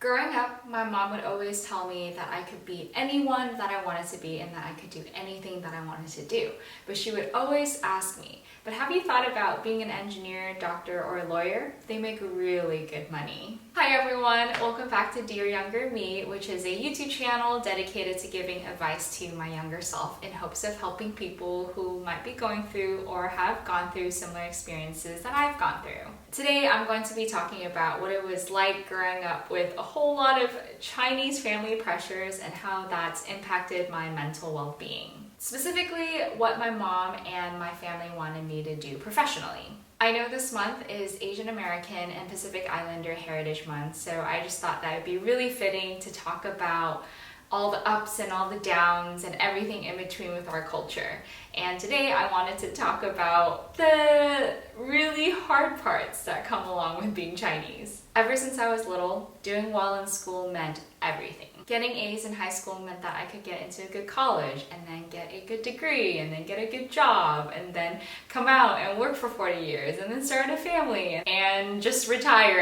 Growing up, my mom would always tell me that I could be anyone that I wanted to be and that I could do anything that I wanted to do. But she would always ask me, but have you thought about being an engineer, doctor, or a lawyer? They make really good money. Hi everyone, welcome back to Dear Younger Me, which is a YouTube channel dedicated to giving advice to my younger self in hopes of helping people who might be going through or have gone through similar experiences that I've gone through. Today I'm going to be talking about what it was like growing up with a whole lot of Chinese family pressures and how that's impacted my mental well-being. Specifically, what my mom and my family wanted me to do professionally. I know this month is Asian American and Pacific Islander Heritage Month, so I just thought that it would be really fitting to talk about all the ups and all the downs and everything in between with our culture. And today I wanted to talk about the really hard parts that come along with being Chinese. Ever since I was little, doing well in school meant everything. Getting A's in high school meant that I could get into a good college and then get a good degree and then get a good job and then come out and work for 40 years and then start a family and just retire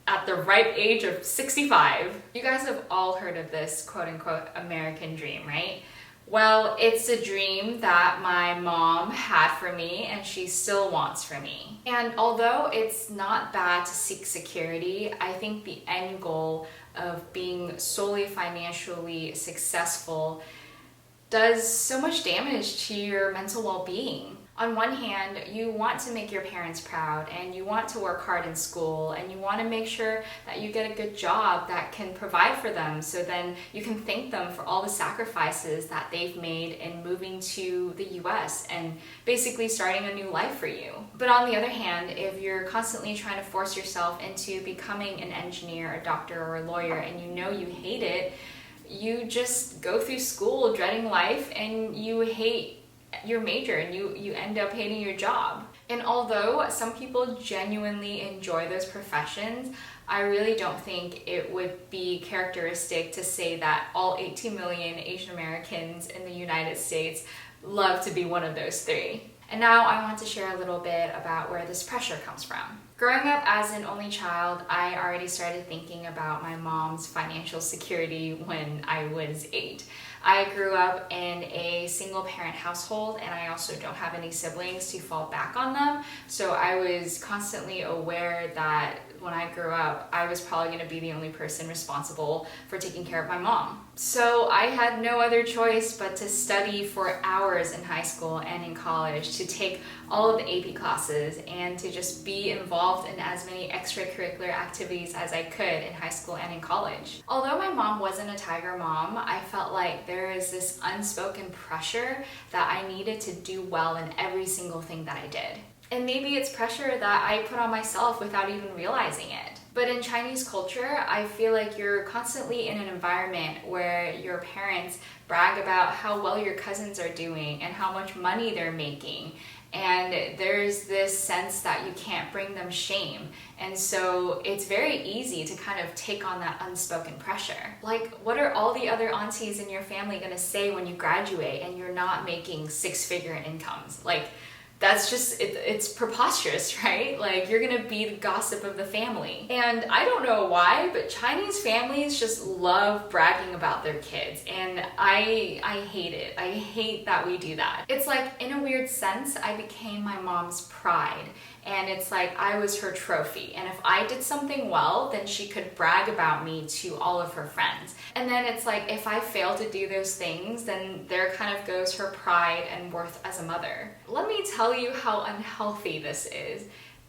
at the ripe age of 65. You guys have all heard of this quote-unquote American dream, right? Well, it's a dream that my mom had for me and she still wants for me. And although it's not bad to seek security, I think the end goal of being solely financially successful does so much damage to your mental well-being. On one hand, you want to make your parents proud and you want to work hard in school and you want to make sure that you get a good job that can provide for them, so then you can thank them for all the sacrifices that they've made in moving to the US and basically starting a new life for you. But on the other hand, if you're constantly trying to force yourself into becoming an engineer, a doctor, or a lawyer and you know you hate it, you just go through school dreading life and you hate your major and you end up hating your job. And although some people genuinely enjoy those professions, I really don't think it would be characteristic to say that all 18 million Asian Americans in the United States love to be one of those three. And now I want to share a little bit about where this pressure comes from. Growing up as an only child, I already started thinking about my mom's financial security when I was 8. I grew up in a single parent household and I also don't have any siblings to fall back on them. So I was constantly aware that when I grew up, I was probably going to be the only person responsible for taking care of my mom. So I had no other choice but to study for hours in high school and in college, to take all of the AP classes and to just be involved in as many extracurricular activities as I could in high school and in college. Although my mom wasn't a tiger mom, I felt like there is this unspoken pressure that I needed to do well in every single thing that I did. And maybe it's pressure that I put on myself without even realizing it. But in Chinese culture, I feel like you're constantly in an environment where your parents brag about how well your cousins are doing and how much money they're making. And there's this sense that you can't bring them shame. And so it's very easy to kind of take on that unspoken pressure. Like, what are all the other aunties in your family gonna say when you graduate and you're not making six-figure incomes? Like, that's just, it's preposterous, right? Like, you're gonna be the gossip of the family. And I don't know why, but Chinese families just love bragging about their kids. And I hate it. I hate that we do that. It's like, in a weird sense, I became my mom's pride. And it's like I was her trophy. And if I did something well, then she could brag about me to all of her friends. And then it's like, if I fail to do those things, then there kind of goes her pride and worth as a mother. Let me tell you how unhealthy this is,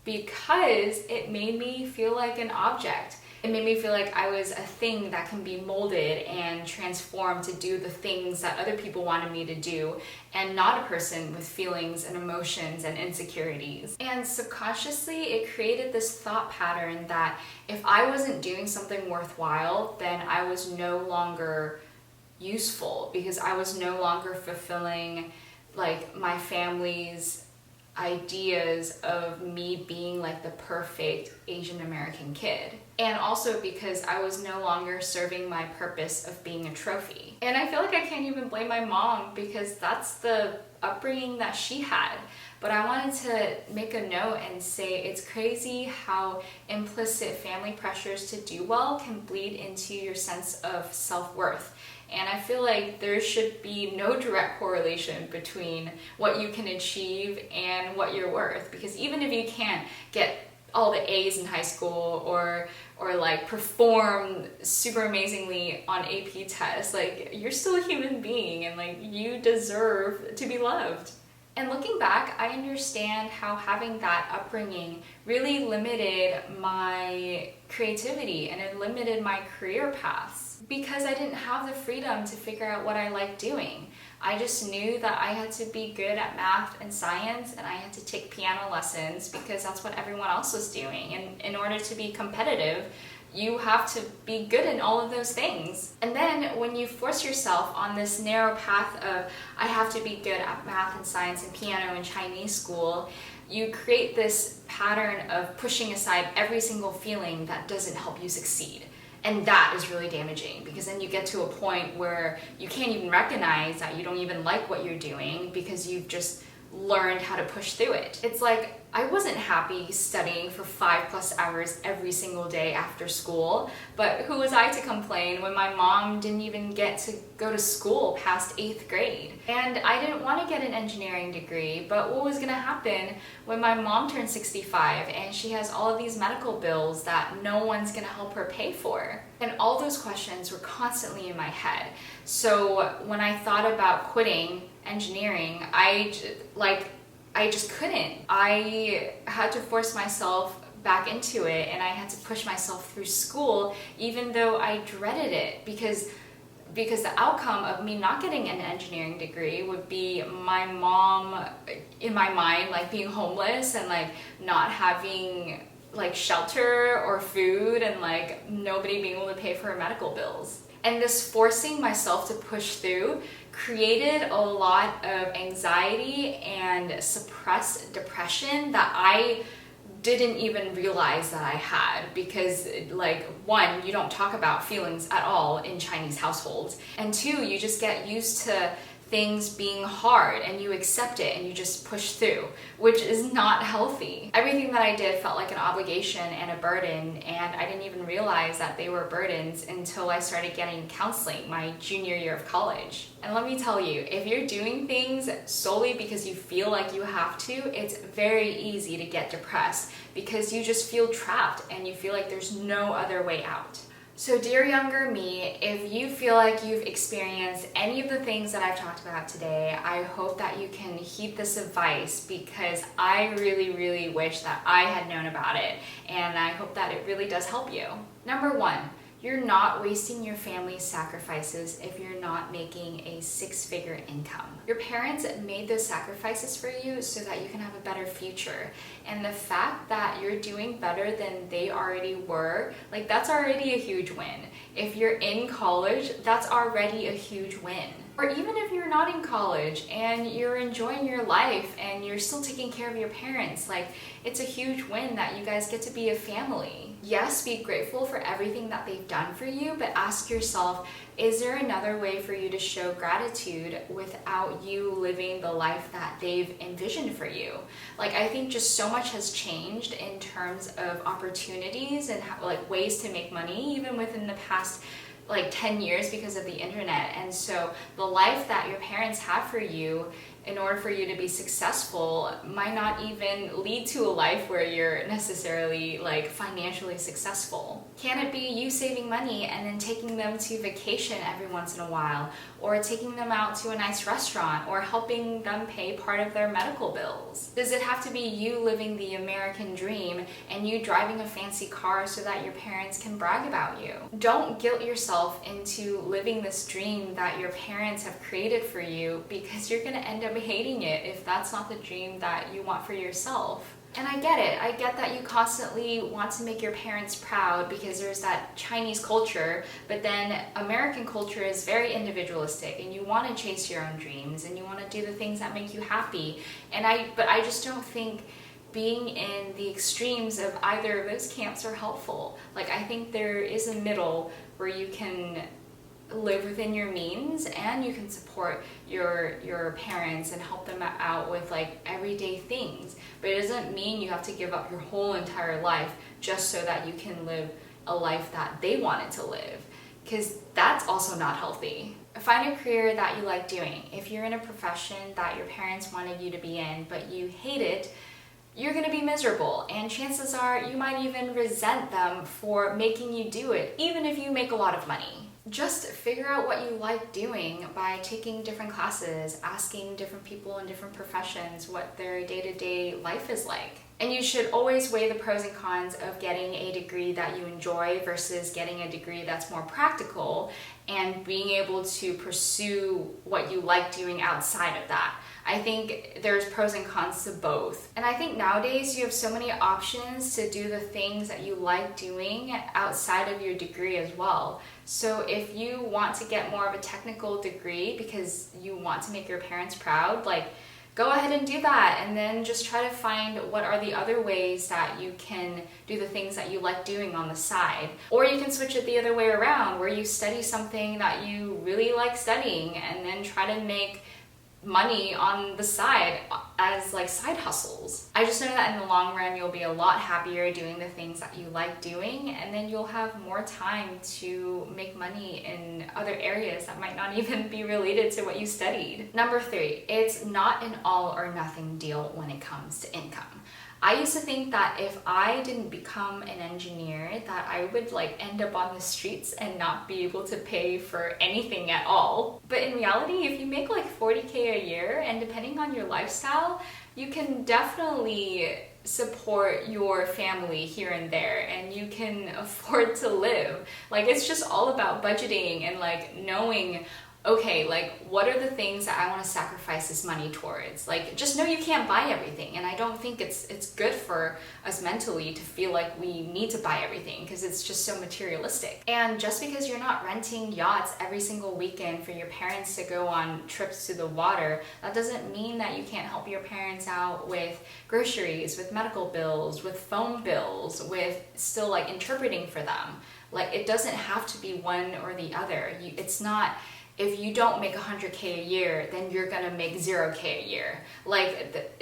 because it made me feel like an object. It made me feel like I was a thing that can be molded and transformed to do the things that other people wanted me to do, and not a person with feelings and emotions and insecurities. And subconsciously, it created this thought pattern that if I wasn't doing something worthwhile, then I was no longer useful, because I was no longer fulfilling like my family's ideas of me being like the perfect Asian American kid. And also because I was no longer serving my purpose of being a trophy. And I feel like I can't even blame my mom because that's the upbringing that she had. But I wanted to make a note and say it's crazy how implicit family pressures to do well can bleed into your sense of self-worth. And I feel like there should be no direct correlation between what you can achieve and what you're worth. Because even if you can't get all the A's in high school or like perform super amazingly on AP tests, like you're still a human being and like you deserve to be loved. And looking back, I understand how having that upbringing really limited my creativity and it limited my career paths because I didn't have the freedom to figure out what I liked doing. I just knew that I had to be good at math and science and I had to take piano lessons because that's what everyone else was doing. And in order to be competitive, you have to be good in all of those things. And then when you force yourself on this narrow path of, I have to be good at math and science and piano and Chinese school, you create this pattern of pushing aside every single feeling that doesn't help you succeed. And that is really damaging because then you get to a point where you can't even recognize that you don't even like what you're doing because you've just learned how to push through it. It's like I wasn't happy studying for 5+ hours every single day after school, but who was I to complain when my mom didn't even get to go to school past 8th grade? And I didn't want to get an engineering degree, but what was going to happen when my mom turned 65 and she has all of these medical bills that no one's going to help her pay for? And all those questions were constantly in my head. So when I thought about quitting engineering, I just couldn't. I had to force myself back into it and I had to push myself through school even though I dreaded it because the outcome of me not getting an engineering degree would be my mom, in my mind, like being homeless and like not having like shelter or food and like nobody being able to pay for her medical bills. And this forcing myself to push through created a lot of anxiety and suppressed depression that I didn't even realize that I had because like one, you don't talk about feelings at all in Chinese households, and two, you just get used to things being hard and you accept it and you just push through, which is not healthy. Everything that I did felt like an obligation and a burden, and I didn't even realize that they were burdens until I started getting counseling my junior year of college. And let me tell you, if you're doing things solely because you feel like you have to, it's very easy to get depressed because you just feel trapped and you feel like there's no other way out. So dear younger me, if you feel like you've experienced any of the things that I've talked about today, I hope that you can heed this advice because I really, really wish that I had known about it, and I hope that it really does help you. Number one, you're not wasting your family's sacrifices if you're not making a 6-figure income. Your parents made those sacrifices for you so that you can have a better future. And the fact that you're doing better than they already were, like that's already a huge win. If you're in college, that's already a huge win. Or even if you're not in college and you're enjoying your life and you're still taking care of your parents, like it's a huge win that you guys get to be a family. Yes, be grateful for everything that they've done for you, but ask yourself, is there another way for you to show gratitude without you living the life that they've envisioned for you? Like, I think just so much has changed in terms of opportunities and like ways to make money, even within the past like 10 years because of the internet. And so the life that your parents have for you in order for you to be successful might not even lead to a life where you're necessarily like financially successful. Can it be you saving money and then taking them to vacation every once in a while, or taking them out to a nice restaurant, or helping them pay part of their medical bills? Does it have to be you living the American dream and you driving a fancy car so that your parents can brag about you? Don't guilt yourself into living this dream that your parents have created for you, because you're going to end up hating it if that's not the dream that you want for yourself. And I get it. I get that you constantly want to make your parents proud because there's that Chinese culture, but then American culture is very individualistic and you want to chase your own dreams and you want to do the things that make you happy. But I just don't think being in the extremes of either of those camps are helpful. Like, I think there is a middle where you can live within your means and you can support your parents and help them out with like everyday things, but it doesn't mean you have to give up your whole entire life just so that you can live a life that they wanted to live, because that's also not healthy. Find a career that you like doing. If you're in a profession that your parents wanted you to be in but you hate it, you're going to be miserable, and chances are you might even resent them for making you do it, even if you make a lot of money. Just figure out what you like doing by taking different classes, asking different people in different professions what their day-to-day life is like. And you should always weigh the pros and cons of getting a degree that you enjoy versus getting a degree that's more practical and being able to pursue what you like doing outside of that. I think there's pros and cons to both. And I think nowadays you have so many options to do the things that you like doing outside of your degree as well. So if you want to get more of a technical degree because you want to make your parents proud, like, go ahead and do that, and then just try to find what are the other ways that you can do the things that you like doing on the side. Or you can switch it the other way around, where you study something that you really like studying and then try to make money on the side as like side hustles. I just know that in the long run you'll be a lot happier doing the things that you like doing, and then you'll have more time to make money in other areas that might not even be related to what you studied. Number 3, it's not an all or nothing deal when it comes to income. I used to think that if I didn't become an engineer, that I would like end up on the streets and not be able to pay for anything at all. But in reality, if you make like 40K a year, and depending on your lifestyle, you can definitely support your family here and there, and you can afford to live. Like, it's just all about budgeting and like knowing, okay, like, what are the things that I want to sacrifice this money towards? Like, just know you can't buy everything, and I don't think it's good for us mentally to feel like we need to buy everything, because it's just so materialistic. And just because you're not renting yachts every single weekend for your parents to go on trips to the water, that doesn't mean that you can't help your parents out with groceries, with medical bills, with phone bills, with still like interpreting for them. Like, it doesn't have to be one or the other. It's not, if you don't make 100K a year, then you're gonna make 0K a year. Like,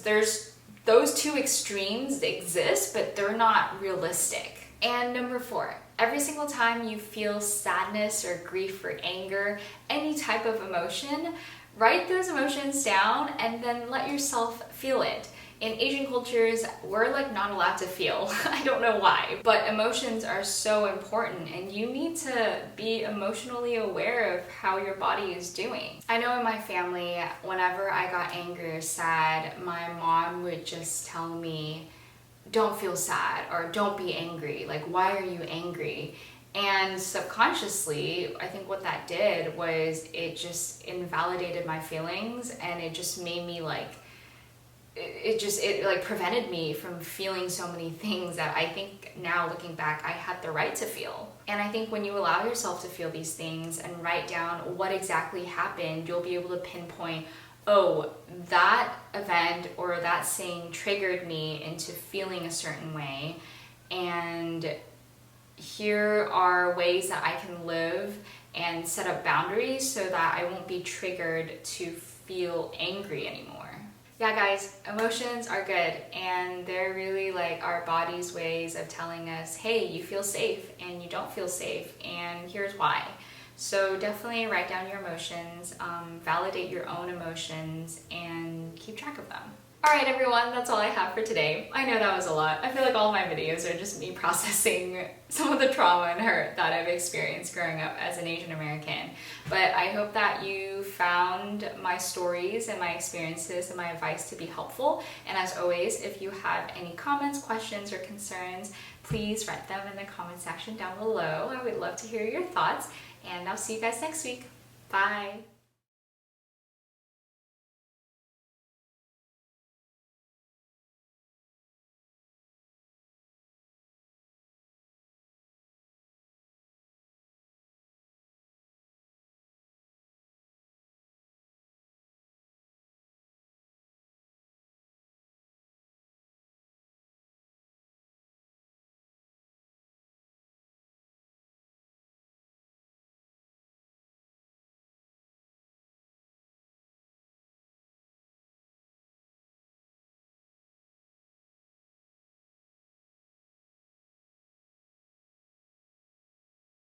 there's those two extremes exist, but they're not realistic. And number 4, every single time you feel sadness or grief or anger, any type of emotion, write those emotions down and then let yourself feel it. In Asian cultures, we're like not allowed to feel. I don't know why, but emotions are so important, and you need to be emotionally aware of how your body is doing. I know in my family, whenever I got angry or sad, my mom would just tell me, don't feel sad, or don't be angry. Like, why are you angry? And subconsciously, I think what that did was it just invalidated my feelings, and it just made me like, it like prevented me from feeling so many things that I think now looking back I had the right to feel. And I think when you allow yourself to feel these things and write down what exactly happened, you'll be able to pinpoint, oh, that event or that saying triggered me into feeling a certain way, and here are ways that I can live and set up boundaries so that I won't be triggered to feel angry anymore. Yeah, guys, emotions are good, and they're really like our body's ways of telling us, hey, you feel safe and you don't feel safe, and here's why. So definitely write down your emotions, validate your own emotions, and keep track of them. Alright everyone, that's all I have for today. I know that was a lot. I feel like all my videos are just me processing some of the trauma and hurt that I've experienced growing up as an Asian American. But I hope that you found my stories and my experiences and my advice to be helpful. And as always, if you have any comments, questions, or concerns, please write them in the comment section down below. I would love to hear your thoughts, and I'll see you guys next week. Bye!